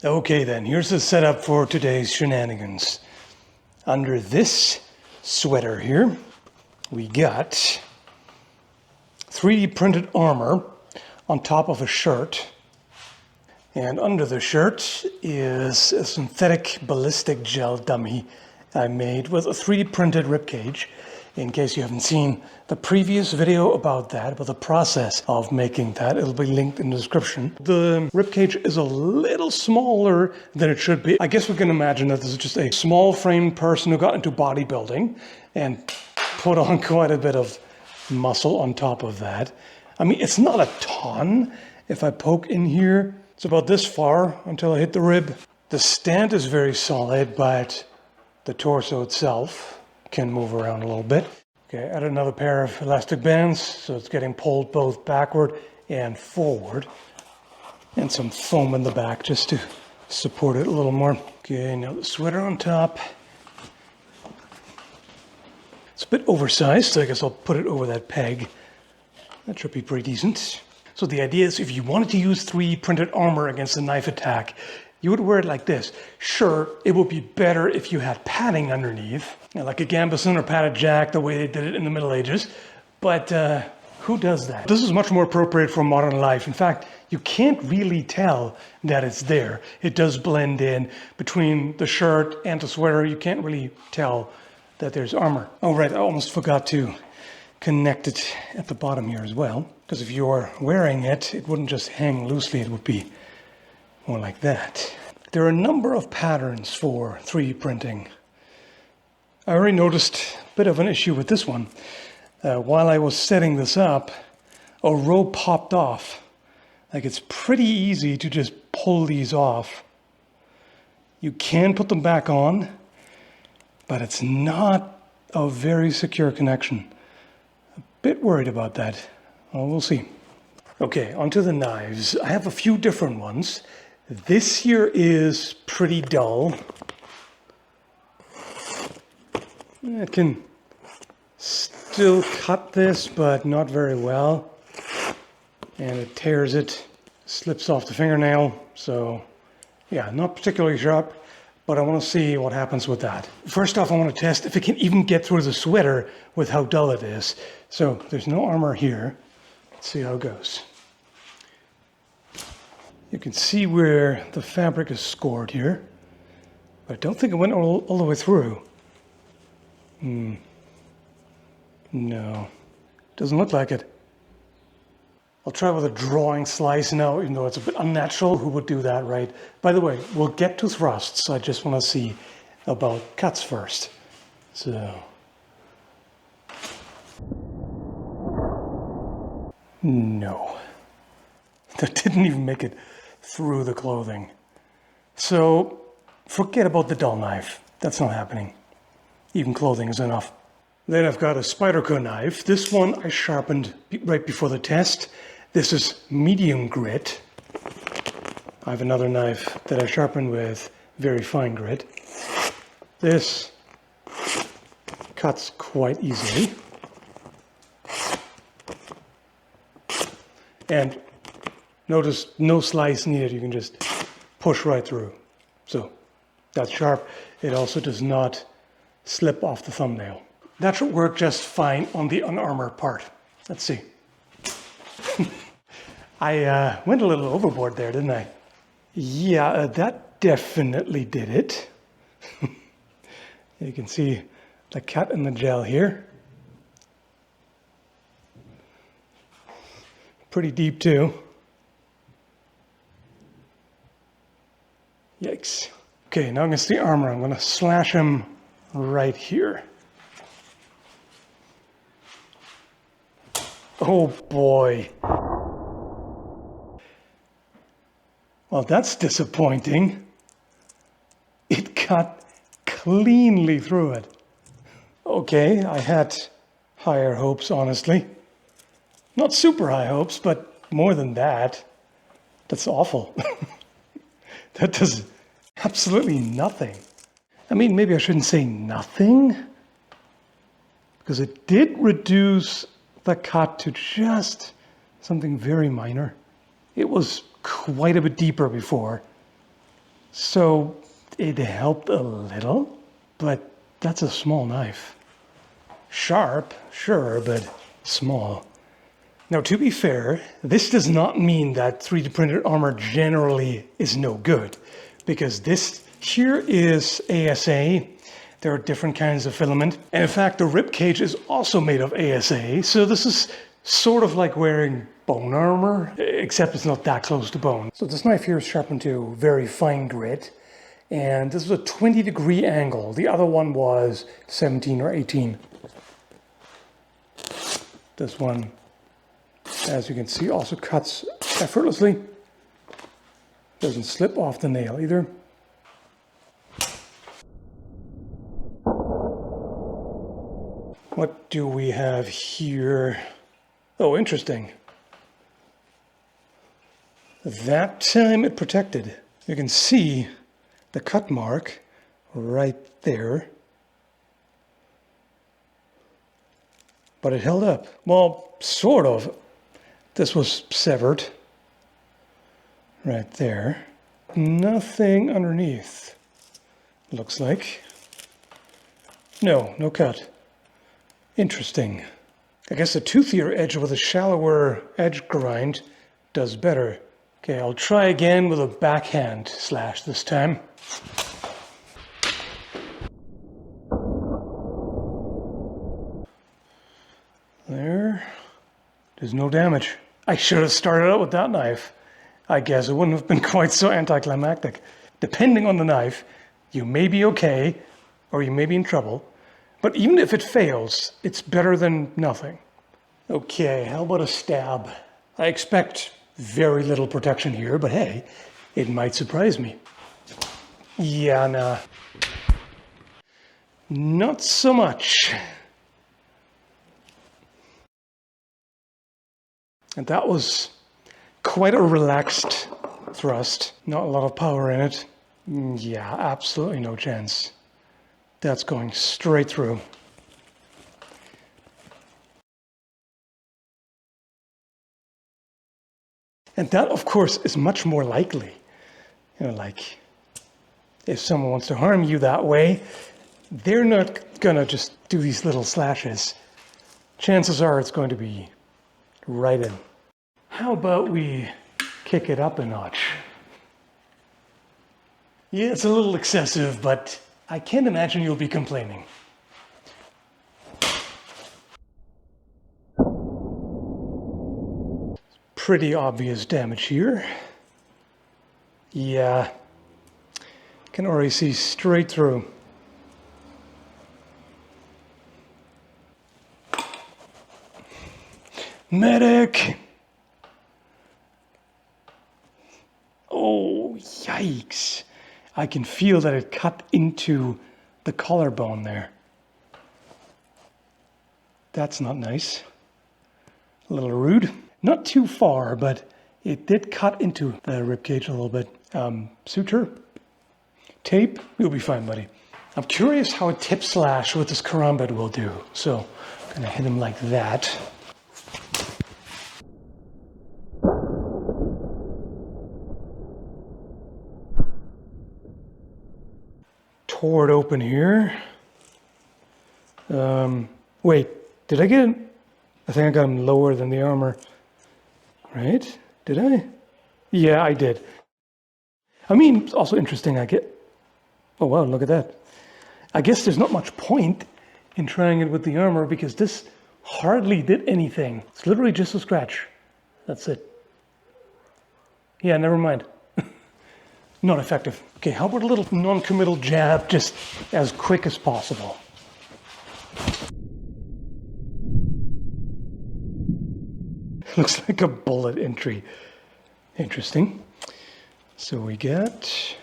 Okay then, here's the setup for today's shenanigans. Under this sweater here, we got 3D printed armor on top of a shirt. And under the shirt is a synthetic ballistic gel dummy I made with a 3D printed ribcage. In case you haven't seen the previous video about the process of making that, it'll be linked in the description. The ribcage is a little smaller than it should be. I guess we can imagine that this is just a small framed person who got into bodybuilding and put on quite a bit of muscle on top of that. I mean, it's not a ton. If I poke in here, it's about this far until I hit the rib. The stand is very solid, but the torso itself can move around a little bit. Okay, add another pair of elastic bands, so it's getting pulled both backward and forward. And some foam in the back just to support it a little more. Okay, now the sweater on top. It's a bit oversized, so I guess I'll put it over that peg. That should be pretty decent. So the idea is if you wanted to use 3D printed armor against a knife attack, you would wear it like this. Sure, it would be better if you had padding underneath, like a gambeson or padded jack, the way they did it in the Middle Ages. But who does that? This is much more appropriate for modern life. In fact, you can't really tell that it's there. It does blend in between the shirt and the sweater. You can't really tell that there's armor. Oh, right, I almost forgot to connect it at the bottom here as well. Because if you're wearing it, it wouldn't just hang loosely. It would be more like that. There are a number of patterns for 3D printing. I already noticed a bit of an issue with this one. While I was setting this up, a row popped off. Like, it's pretty easy to just pull these off. You can put them back on, but it's not a very secure connection. A bit worried about that. Well, we'll see. Okay, onto the knives. I have a few different ones. This here is pretty dull. It can still cut this, but not very well. And it tears it, slips off the fingernail. So yeah, not particularly sharp, but I want to see what happens with that. First off, I want to test if it can even get through the sweater with how dull it is. So there's no armor here. Let's see how it goes. You can see where the fabric is scored here, but I don't think it went all the way through. No, doesn't look like it. I'll try with a drawing slice now, even though it's a bit unnatural. Who would do that, right? By the way, we'll get to thrusts. I just want to see about cuts first. So, no, that didn't even make it through the clothing. So forget about the dull knife. That's not happening. Even clothing is enough. Then I've got a Spyderco knife. This one I sharpened right before the test. This is medium grit. I have another knife that I sharpened with very fine grit. This cuts quite easily. And notice no slice needed. You can just push right through. So that's sharp. It also does not slip off the thumbnail. That should work just fine on the unarmored part. Let's see. I went a little overboard there, didn't I? Yeah, that definitely did it. You can see the cut in the gel here. Pretty deep too. Yikes. Okay, now against the armor, I'm going to slash him right here. Oh boy. Well, that's disappointing. It cut cleanly through it. Okay, I had higher hopes, honestly. Not super high hopes, but more than that. That's awful. That does absolutely nothing. I mean, maybe I shouldn't say nothing, because it did reduce the cut to just something very minor. It was quite a bit deeper before. So it helped a little, but that's a small knife. Sharp, sure, but small. Now, to be fair, this does not mean that 3D printed armor generally is no good, because this here is ASA. There are different kinds of filament. And in fact, the ribcage is also made of ASA. So this is sort of like wearing bone armor, except it's not that close to bone. So this knife here is sharpened to very fine grit. And this is a 20-degree angle. The other one was 17 or 18. This one, as you can see, also cuts effortlessly. Doesn't slip off the nail either. What do we have here? Oh, interesting. That time it protected. You can see the cut mark right there. But it held up. Well, sort of. This was severed. Right there. Nothing underneath. Looks like. No, no cut. Interesting. I guess a toothier edge with a shallower edge grind does better. Okay, I'll try again with a backhand slash this time. There's no damage. I should have started out with that knife. I guess it wouldn't have been quite so anticlimactic. Depending on the knife, you may be okay, or you may be in trouble. But even if it fails, it's better than nothing. Okay, how about a stab? I expect very little protection here, but hey, it might surprise me. Yeah, nah. Not so much. And that was quite a relaxed thrust. Not a lot of power in it. Yeah, absolutely no chance. That's going straight through. And that, of course, is much more likely. You know, like, if someone wants to harm you that way, they're not gonna just do these little slashes. Chances are it's going to be right in. How about we kick it up a notch? Yeah, it's a little excessive, but I can't imagine you'll be complaining. Pretty obvious damage here. Yeah, can already see straight through. Medic! Oh, yikes. I can feel that it cut into the collarbone there. That's not nice. A little rude. Not too far, but it did cut into the ribcage a little bit. Suture? Tape? You'll be fine, buddy. I'm curious how a tip slash with this karambit will do. So I'm gonna hit him like that. Tore it open here. Wait, did I get him? I think I got him lower than the armor. Right? Did I? Yeah, I did. I mean, it's also interesting, oh wow, look at that. I guess there's not much point in trying it with the armor because this hardly did anything. It's literally just a scratch. That's it. Yeah, never mind. Not effective. Okay, how about a little non-committal jab, just as quick as possible? Looks like a bullet entry. Interesting. So we get,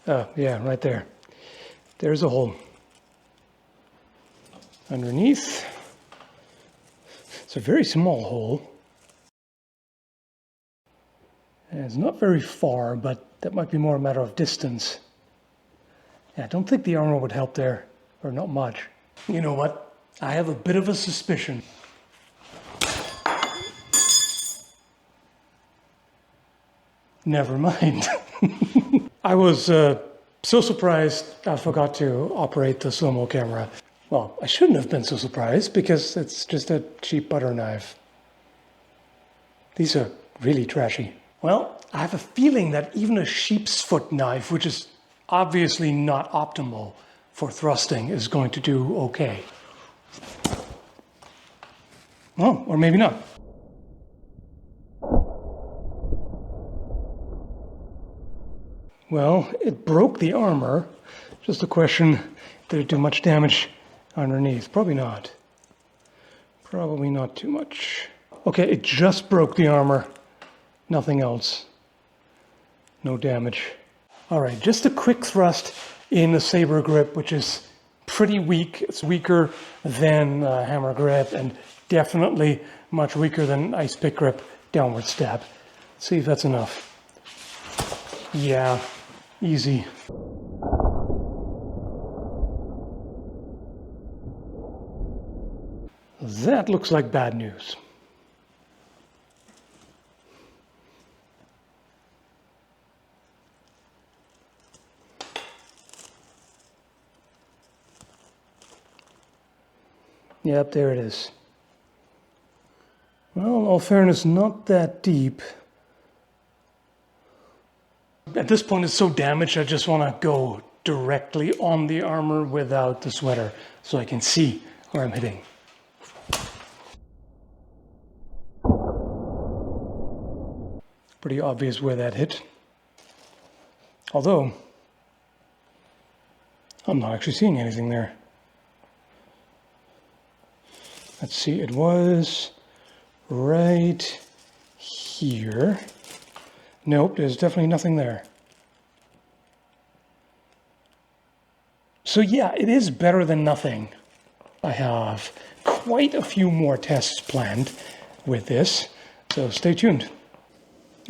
yeah, right there. There's a hole. Underneath. It's a very small hole. And it's not very far, but that might be more a matter of distance. Yeah, I don't think the armor would help there, or not much. You know what? I have a bit of a suspicion. Never mind. I was so surprised I forgot to operate the slow-mo camera. Well, I shouldn't have been so surprised because it's just a cheap butter knife. These are really trashy. Well, I have a feeling that even a sheep's foot knife, which is obviously not optimal for thrusting, is going to do okay. Oh, or maybe not. Well, it broke the armor. Just a question, did it do much damage underneath? Probably not. Probably not too much. Okay, it just broke the armor. Nothing else. No damage. All right, just a quick thrust in the saber grip, which is pretty weak. It's weaker than hammer grip and definitely much weaker than ice pick grip downward stab. Let's see if that's enough. Yeah, easy. That looks like bad news. Yep, there it is. Well, in all fairness, not that deep. At this point, it's so damaged, I just want to go directly on the armor without the sweater so I can see where I'm hitting. Pretty obvious where that hit. Although, I'm not actually seeing anything there. Let's see, it was right here. Nope, there's definitely nothing there. So yeah, it is better than nothing. I have quite a few more tests planned with this, so stay tuned.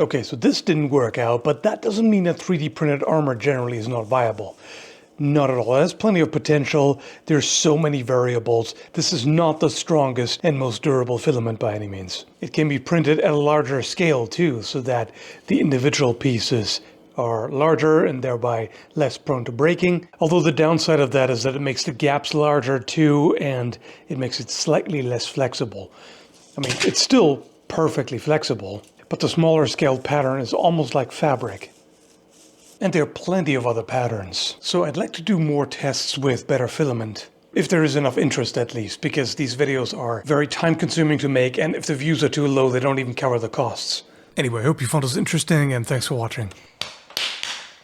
Okay, so this didn't work out, but that doesn't mean that 3D printed armor generally is not viable. Not at all. It has plenty of potential. There's so many variables. This is not the strongest and most durable filament by any means. It can be printed at a larger scale too, so that the individual pieces are larger and thereby less prone to breaking. Although the downside of that is that it makes the gaps larger too, and it makes it slightly less flexible. I mean, it's still perfectly flexible, but the smaller scaled pattern is almost like fabric. And there are plenty of other patterns. So I'd like to do more tests with better filament. If there is enough interest at least, because these videos are very time consuming to make, and if the views are too low, they don't even cover the costs. Anyway, I hope you found this interesting, and thanks for watching.